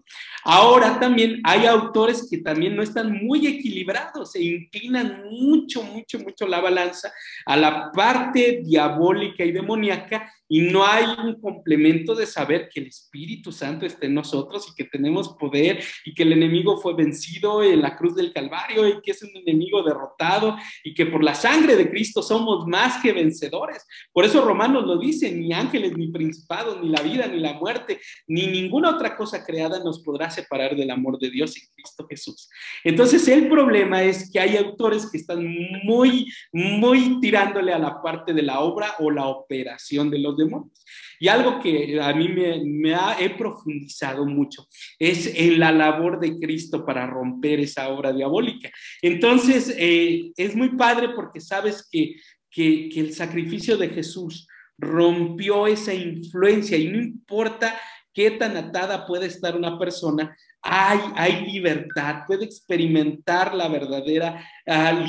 Ahora también hay autores que también no están muy equilibrados, se inclinan mucho, mucho, mucho la balanza a la parte diabólica y demoníaca y no hay un complemento de saber que el Espíritu Santo está en nosotros y que tenemos poder y que el enemigo fue vencido en la cruz del Calvario y que es un enemigo derrotado y que por la sangre de Cristo somos más que vencedores. Por eso Romanos lo dice, ni ángeles, ni principados, ni la vida, ni la muerte, ni ninguna otra cosa creada nos podrá separar del amor de Dios en Cristo Jesús. Entonces el problema es que hay autores que están muy, muy tirándole a la parte de la obra o la operación de los demonios. Y algo que a mí he profundizado mucho es en la labor de Cristo para romper esa obra diabólica. Entonces, es muy padre porque sabes que el sacrificio de Jesús rompió esa influencia y no importa qué tan atada puede estar una persona, hay libertad, puede experimentar la verdadera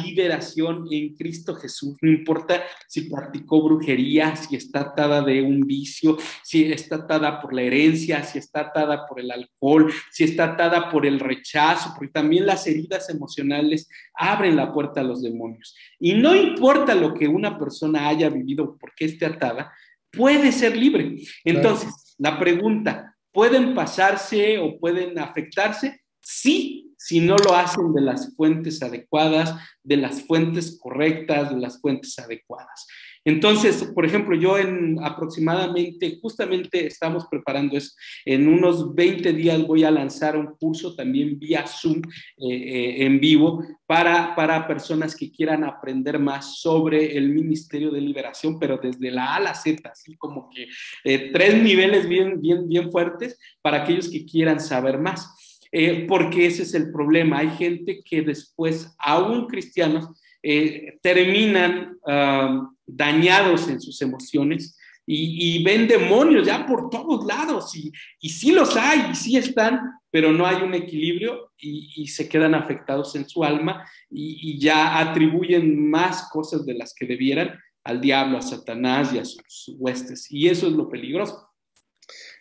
liberación en Cristo Jesús. No importa si practicó brujería, si está atada de un vicio, si está atada por la herencia, si está atada por el alcohol, si está atada por el rechazo, porque también las heridas emocionales abren la puerta a los demonios. Y no importa lo que una persona haya vivido porque esté atada, puede ser libre. Claro. Entonces, la pregunta, ¿pueden pasarse o pueden afectarse? Sí, si no lo hacen de las fuentes adecuadas, de las fuentes correctas, de las fuentes adecuadas. Entonces, por ejemplo, yo en aproximadamente, justamente estamos preparando eso, en unos 20 días voy a lanzar un curso también vía Zoom en vivo para personas que quieran aprender más sobre el Ministerio de Liberación, pero desde la A a la Z, así como que tres niveles bien fuertes para aquellos que quieran saber más. Porque ese es el problema. Hay gente que después, aún cristianos, terminan dañados en sus emociones y ven demonios ya por todos lados y sí los hay y sí están, pero no hay un equilibrio y se quedan afectados en su alma y ya atribuyen más cosas de las que debieran al diablo, a Satanás y a sus huestes. Y eso es lo peligroso.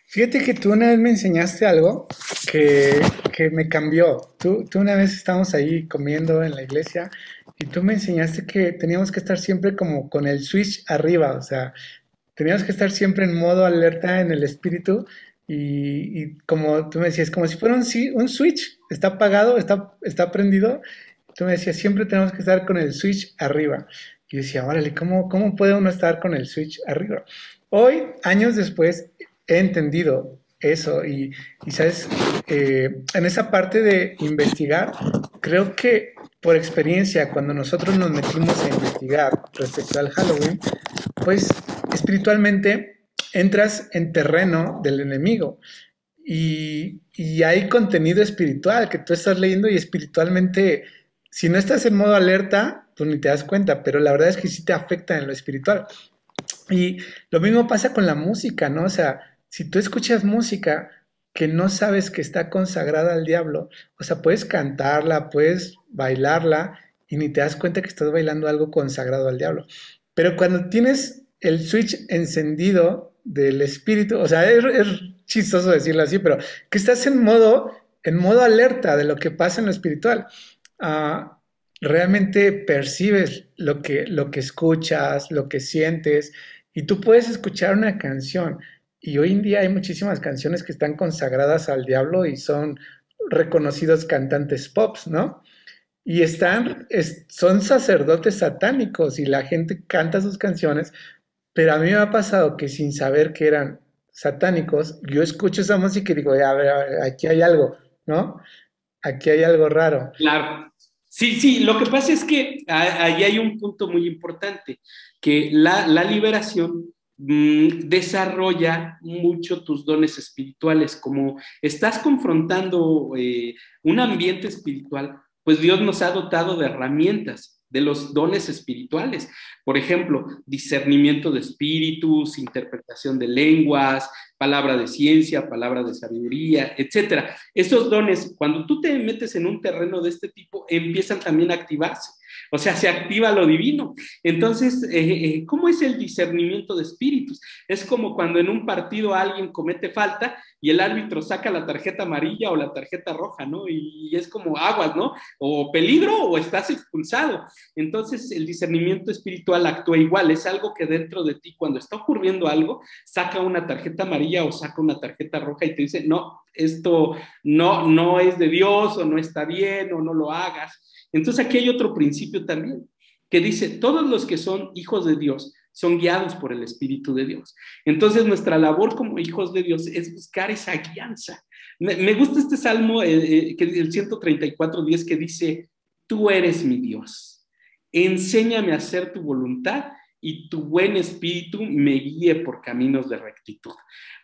Fíjate que tú una vez me enseñaste algo que, que me cambió. Tú una vez estábamos ahí comiendo en la iglesia y tú me enseñaste que teníamos que estar siempre como con el switch arriba, o sea, teníamos que estar siempre en modo alerta en el espíritu y como tú me decías, como si fuera un switch, está apagado, está prendido. Tú me decías, siempre tenemos que estar con el switch arriba. Y yo decía, órale, ¿cómo puede uno estar con el switch arriba? Hoy, años después, he entendido eso y sabes, en esa parte de investigar, creo que por experiencia, cuando nosotros nos metimos a investigar respecto al Halloween, pues espiritualmente entras en terreno del enemigo y hay contenido espiritual que tú estás leyendo y espiritualmente, si no estás en modo alerta, pues ni te das cuenta, pero la verdad es que sí te afecta en lo espiritual. Y lo mismo pasa con la música, ¿no? O sea, si tú escuchas música que no sabes que está consagrada al diablo, o sea, puedes cantarla, puedes bailarla y ni te das cuenta que estás bailando algo consagrado al diablo. Pero cuando tienes el switch encendido del espíritu, o sea, es chistoso decirlo así, pero que estás en modo alerta de lo que pasa en lo espiritual. Uh, realmente percibes lo que escuchas, lo que sientes, y tú puedes escuchar una canción. Y hoy en día hay muchísimas canciones que están consagradas al diablo y son reconocidos cantantes pops, ¿no? Y son sacerdotes satánicos y la gente canta sus canciones, pero a mí me ha pasado que sin saber que eran satánicos, yo escucho esa música y digo, a ver, aquí hay algo, ¿no? Aquí hay algo raro. Claro. Sí, lo que pasa es que ahí hay un punto muy importante, que la liberación desarrolla mucho tus dones espirituales, como estás confrontando un ambiente espiritual, pues Dios nos ha dotado de herramientas, de los dones espirituales. Por ejemplo, discernimiento de espíritus, interpretación de lenguas, palabra de ciencia, palabra de sabiduría, etcétera. Esos dones, cuando tú te metes en un terreno de este tipo, empiezan también a activarse. O sea, se activa lo divino. Entonces, ¿cómo es el discernimiento de espíritus? Es como cuando en un partido alguien comete falta y el árbitro saca la tarjeta amarilla o la tarjeta roja, ¿no? Y es como aguas, ¿no? O peligro o estás expulsado. Entonces, el discernimiento espiritual actúa igual. Es algo que dentro de ti, cuando está ocurriendo algo, saca una tarjeta amarilla o saca una tarjeta roja y te dice, no, esto no es de Dios o no está bien o no lo hagas. Entonces aquí hay otro principio también, que dice, todos los que son hijos de Dios son guiados por el Espíritu de Dios. Entonces nuestra labor como hijos de Dios es buscar esa guianza. Me gusta este salmo, que el 134:10, que dice, tú eres mi Dios, enséñame a hacer tu voluntad y tu buen espíritu me guíe por caminos de rectitud.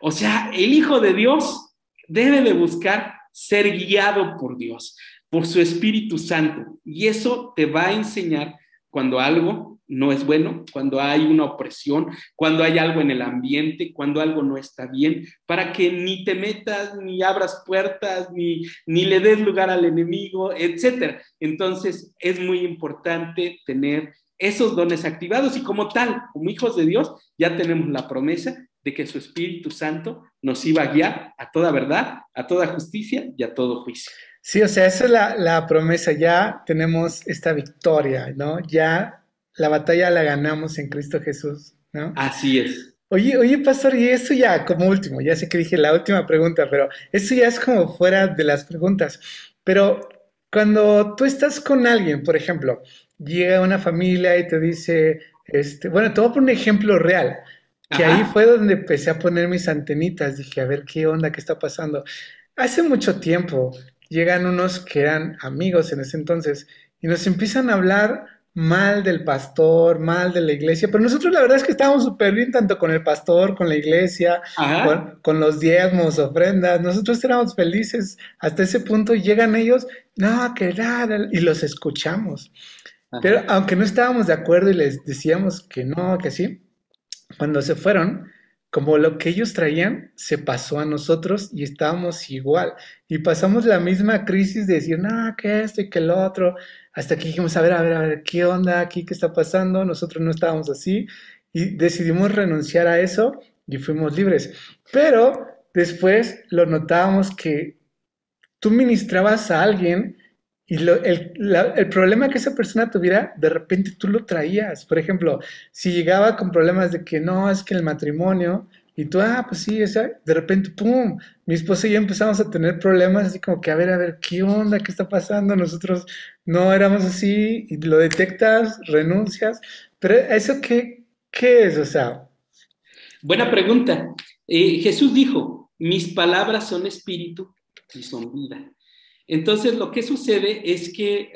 O sea, el Hijo de Dios debe de buscar ser guiado por Dios, por su Espíritu Santo. Y eso te va a enseñar cuando algo no es bueno, cuando hay una opresión, cuando hay algo en el ambiente, cuando algo no está bien, para que ni te metas, ni abras puertas, ni le des lugar al enemigo, etcétera. Entonces, es muy importante tener esos dones activados y como tal, como hijos de Dios, ya tenemos la promesa de que su Espíritu Santo nos iba a guiar a toda verdad, a toda justicia y a todo juicio. Sí, o sea, esa es la promesa, ya tenemos esta victoria, ¿no? Ya la batalla la ganamos en Cristo Jesús, ¿no? Así es. Oye, pastor, y eso ya como último, ya sé que dije la última pregunta, pero eso ya es como fuera de las preguntas. Pero cuando tú estás con alguien, por ejemplo, llega una familia y te dice, Bueno, te voy a poner un ejemplo real, que ahí Ajá, fue donde empecé a poner mis antenitas. Dije, a ver qué onda, qué está pasando. Hace mucho tiempo llegan unos que eran amigos en ese entonces y nos empiezan a hablar mal del pastor, mal de la iglesia, pero nosotros la verdad es que estábamos súper bien tanto con el pastor, con la iglesia, ajá, con los diezmos, ofrendas, nosotros éramos felices hasta ese punto y llegan ellos, no, que nada, y los escuchamos. Pero ajá. aunque no estábamos de acuerdo y les decíamos que no, que sí, cuando se fueron, como lo que ellos traían se pasó a nosotros y estábamos igual. Y pasamos la misma crisis de decir, no, que esto y que lo otro, hasta que dijimos, a ver, ¿qué onda aquí? ¿Qué está pasando? Nosotros no estábamos así y decidimos renunciar a eso y fuimos libres. Pero después lo notábamos que tú ministrabas a alguien y el problema que esa persona tuviera, de repente tú lo traías. Por ejemplo, si llegaba con problemas de que no, es que el matrimonio, y tú, pues sí, de repente, ¡pum! Mi esposa y yo empezamos a tener problemas así como que, a ver, ¿qué onda? ¿Qué está pasando? Nosotros no éramos así, y lo detectas, renuncias, pero ¿eso qué es? O sea, Buena pregunta. Jesús dijo, mis palabras son espíritu y son vida. Entonces, lo que sucede es que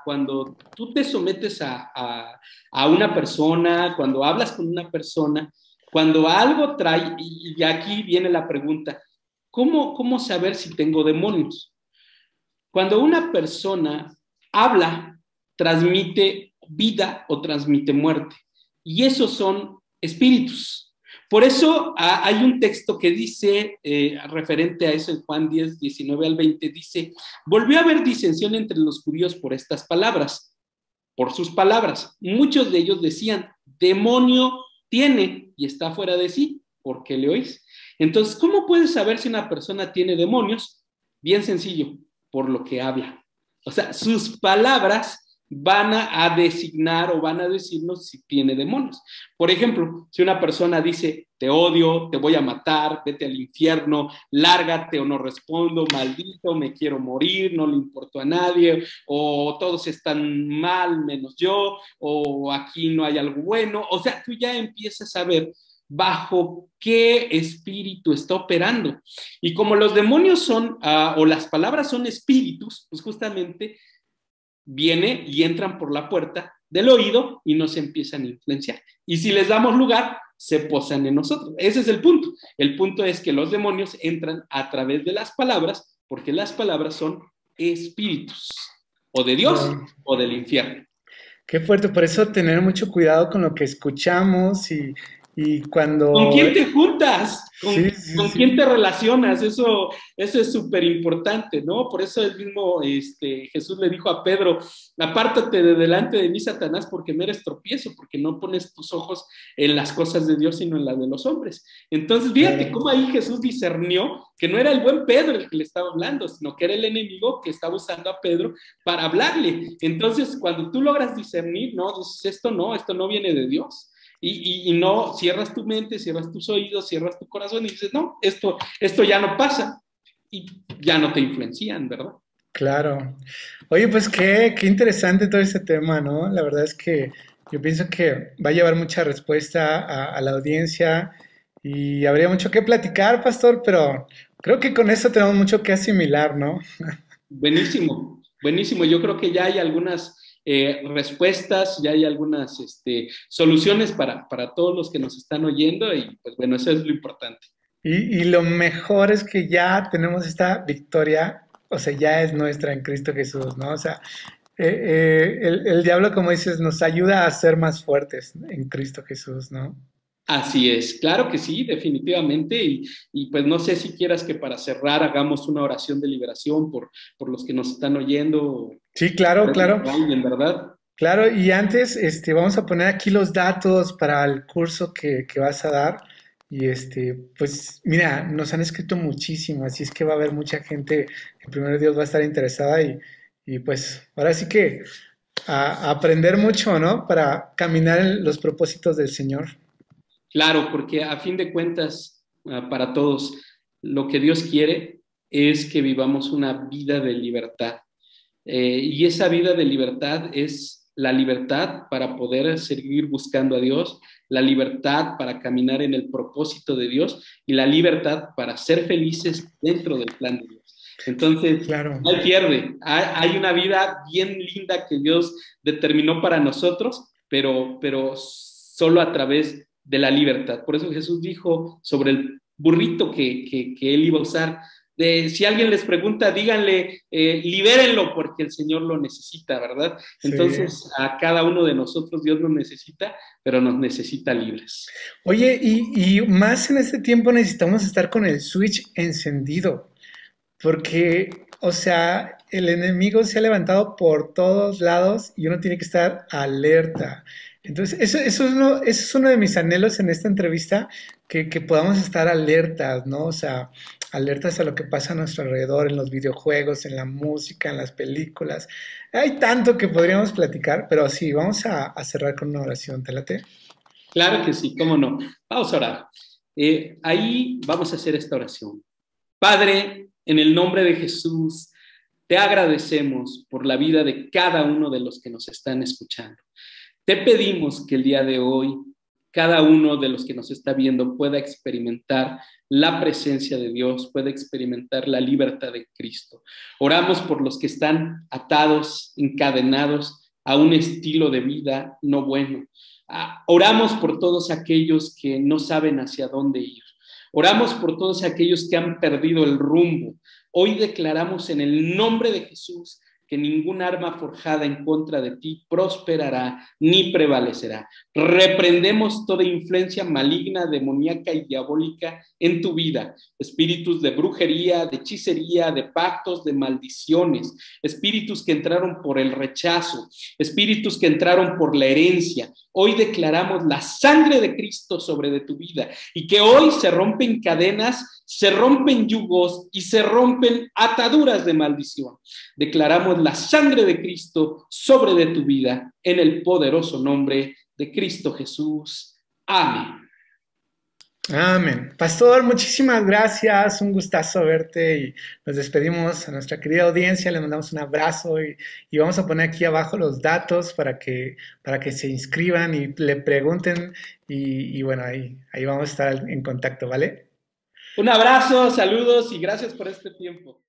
cuando tú te sometes a una persona, cuando hablas con una persona, cuando algo trae, y aquí viene la pregunta, ¿cómo saber si tengo demonios? Cuando una persona habla, transmite vida o transmite muerte. Y esos son espíritus. Por eso hay un texto que dice, referente a eso en Juan 10, 19 al 20, dice, volvió a haber disensión entre los judíos por estas palabras, por sus palabras. Muchos de ellos decían, demonio tiene y está fuera de sí, ¿por qué le oís? Entonces, ¿cómo puedes saber si una persona tiene demonios? Bien sencillo, por lo que habla. O sea, sus palabras van a designar o van a decirnos si tiene demonios. Por ejemplo, si una persona dice, te odio, te voy a matar, vete al infierno, lárgate o no respondo, maldito, me quiero morir, no le importo a nadie, o todos están mal menos yo, o aquí no hay algo bueno. O sea, tú ya empiezas a ver bajo qué espíritu está operando. Y como los demonios son, o las palabras son espíritus, pues justamente viene y entran por la puerta del oído y nos empiezan a influenciar. Y si les damos lugar, se posan en nosotros. Ese es el punto. El punto es que los demonios entran a través de las palabras, porque las palabras son espíritus, o de Dios wow. o del infierno. Qué fuerte, por eso tener mucho cuidado con lo que escuchamos y ¿Con cuando... quién te juntas? Sí, sí, ¿Con quién sí. te relacionas? Eso es súper importante, ¿no? Por eso el mismo Jesús le dijo a Pedro, apártate de delante de mí, Satanás, porque me eres tropiezo, porque no pones tus ojos en las cosas de Dios, sino en las de los hombres. Entonces, fíjate Claro. cómo ahí Jesús discernió que no era el buen Pedro el que le estaba hablando, sino que era el enemigo que estaba usando a Pedro para hablarle. Entonces, cuando tú logras discernir, no, dices, esto no viene de Dios. Y no cierras tu mente, cierras tus oídos, cierras tu corazón y dices, no, esto ya no pasa y ya no te influencian, ¿verdad? Claro. Oye, pues qué interesante todo este tema, ¿no? La verdad es que yo pienso que va a llevar mucha respuesta a la audiencia y habría mucho que platicar, pastor, pero creo que con eso tenemos mucho que asimilar, ¿no? Buenísimo, buenísimo. Yo creo que ya hay algunas respuestas, ya hay algunas soluciones para todos los que nos están oyendo y pues bueno, eso es lo importante. Y lo mejor es que ya tenemos esta victoria, o sea, ya es nuestra en Cristo Jesús, ¿no? O sea, el diablo, como dices, nos ayuda a ser más fuertes en Cristo Jesús, ¿no? Así es, claro que sí, definitivamente. Y pues no sé si quieras que para cerrar hagamos una oración de liberación por los que nos están oyendo, Sí, claro, claro, en verdad. claro. Y antes, vamos a poner aquí los datos para el curso que vas a dar. Y pues, mira, nos han escrito muchísimo, así es que va a haber mucha gente que primero Dios va a estar interesada y pues ahora sí que a aprender mucho, ¿no? Para caminar en los propósitos del Señor. Claro, porque a fin de cuentas, para todos, lo que Dios quiere es que vivamos una vida de libertad. Y esa vida de libertad es la libertad para poder seguir buscando a Dios, la libertad para caminar en el propósito de Dios y la libertad para ser felices dentro del plan de Dios. Entonces, Claro. no hay pierde. Hay una vida bien linda que Dios determinó para nosotros, pero solo a través de la libertad. Por eso Jesús dijo sobre el burrito que él iba a usar, si alguien les pregunta, díganle, libérenlo porque el Señor lo necesita, ¿verdad? Sí. Entonces, a cada uno de nosotros Dios nos necesita, pero nos necesita libres. Oye, y más en este tiempo necesitamos estar con el switch encendido, porque, o sea, el enemigo se ha levantado por todos lados y uno tiene que estar alerta. Entonces, eso es uno de mis anhelos en esta entrevista, que podamos estar alertas, ¿no? O sea, alertas a lo que pasa a nuestro alrededor, en los videojuegos, en la música, en las películas. Hay tanto que podríamos platicar, pero sí, vamos a cerrar con una oración, ¿te late? Claro que sí, cómo no. Vamos a orar. Ahí vamos a hacer esta oración. Padre, en el nombre de Jesús, te agradecemos por la vida de cada uno de los que nos están escuchando. Te pedimos que el día de hoy cada uno de los que nos está viendo pueda experimentar la presencia de Dios, pueda experimentar la libertad de Cristo. Oramos por los que están atados, encadenados a un estilo de vida no bueno. Oramos por todos aquellos que no saben hacia dónde ir. Oramos por todos aquellos que han perdido el rumbo. Hoy declaramos en el nombre de Jesús que ningún arma forjada en contra de ti prosperará ni prevalecerá. Reprendemos toda influencia maligna, demoníaca y diabólica en tu vida. Espíritus de brujería, de hechicería, de pactos, de maldiciones. Espíritus que entraron por el rechazo. Espíritus que entraron por la herencia. Hoy declaramos la sangre de Cristo sobre de tu vida y que hoy se rompen cadenas, se rompen yugos y se rompen ataduras de maldición. Declaramos la sangre de Cristo sobre de tu vida en el poderoso nombre de Cristo Jesús. Amén. Amén. Pastor, muchísimas gracias. Un gustazo verte y nos despedimos a nuestra querida audiencia. Le mandamos un abrazo y vamos a poner aquí abajo los datos para que se inscriban y le pregunten. Y bueno, ahí vamos a estar en contacto, ¿vale? Un abrazo, saludos y gracias por este tiempo.